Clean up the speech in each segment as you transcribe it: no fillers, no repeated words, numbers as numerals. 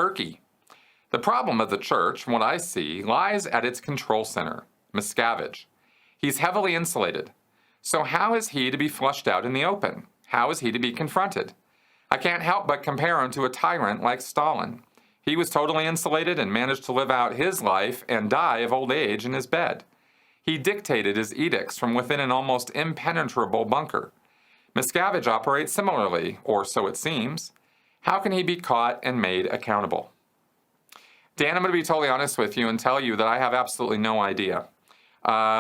Turkey. The problem of the church, from what I see, lies at its control center, Miscavige. He's heavily insulated. So how is he to be flushed out in the open? How is he to be confronted? I can't help but compare him to a tyrant like Stalin. He was totally insulated and managed to live out his life and die of old age in his bed. He dictated his edicts from within an almost impenetrable bunker. Miscavige operates similarly, or so it seems. How can he be caught and made accountable? Dan, I'm going to be totally honest with you and tell you that I have absolutely no idea.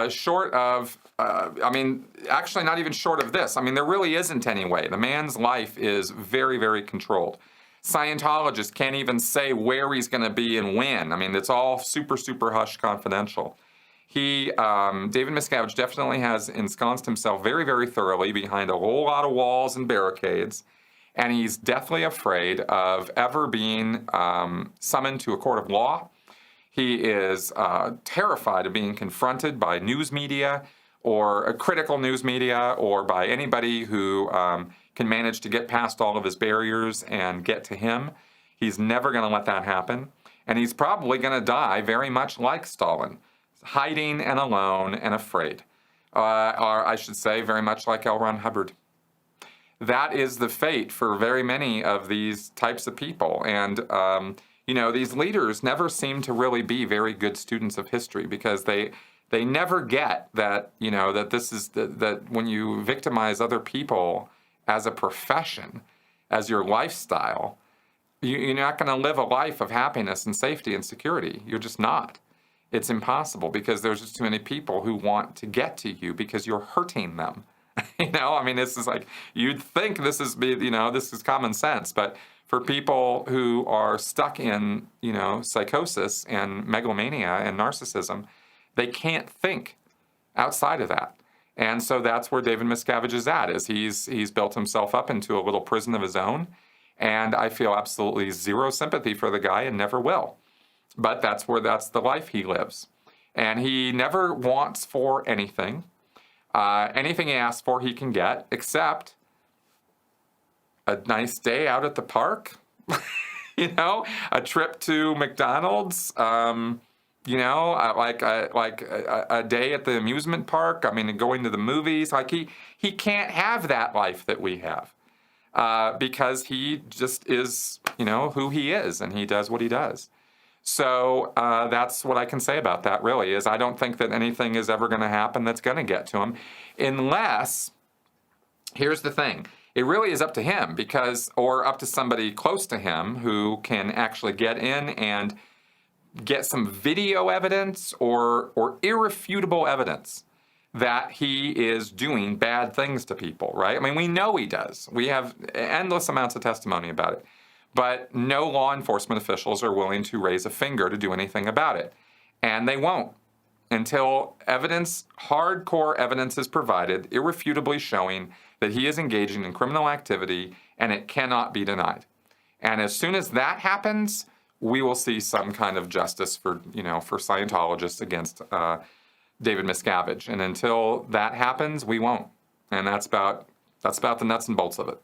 Short of, actually not even short of this. There really isn't any way. The man's life is very, very controlled. Scientologists can't even say where he's going to be and when. It's all super, super hush confidential. David Miscavige definitely has ensconced himself very, very thoroughly behind a whole lot of walls and barricades, and he's deathly afraid of ever being summoned to a court of law. He is terrified of being confronted by news media or a critical news media or by anybody who can manage to get past all of his barriers and get to him. He's never going to let that happen. And he's probably going to die very much like Stalin, hiding and alone and afraid. Or I should say, very much like L. Ron Hubbard. That is the fate for very many of these types of people. And these leaders never seem to really be very good students of history because they never get that, that when you victimize other people as a profession, as your lifestyle, you're not going to live a life of happiness and safety and security. You're just not. It's impossible because there's just too many people who want to get to you because you're hurting them. This is like, you'd think this is common sense, but for people who are stuck in, psychosis and megalomania and narcissism, they can't think outside of that. And so that's where David Miscavige is at, is he's built himself up into a little prison of his own. And I feel absolutely zero sympathy for the guy and never will. But that's the life he lives. And he never wants for anything. Anything he asks for, he can get, except a nice day out at the park, a trip to McDonald's, like a day at the amusement park. Going to the movies. Like he can't have that life that we have because he just is, who he is, and he does what he does. So that's what I can say about that, really, is I don't think that anything is ever going to happen that's going to get to him, unless, here's the thing, it really is up to him or up to somebody close to him who can actually get in and get some video evidence or irrefutable evidence that he is doing bad things to people, right? We know he does. We have endless amounts of testimony about it. But no law enforcement officials are willing to raise a finger to do anything about it. And they won't until hardcore evidence is provided, irrefutably showing that he is engaging in criminal activity, and it cannot be denied. And as soon as that happens, we will see some kind of justice for Scientologists against David Miscavige. And until that happens, we won't. And that's about the nuts and bolts of it.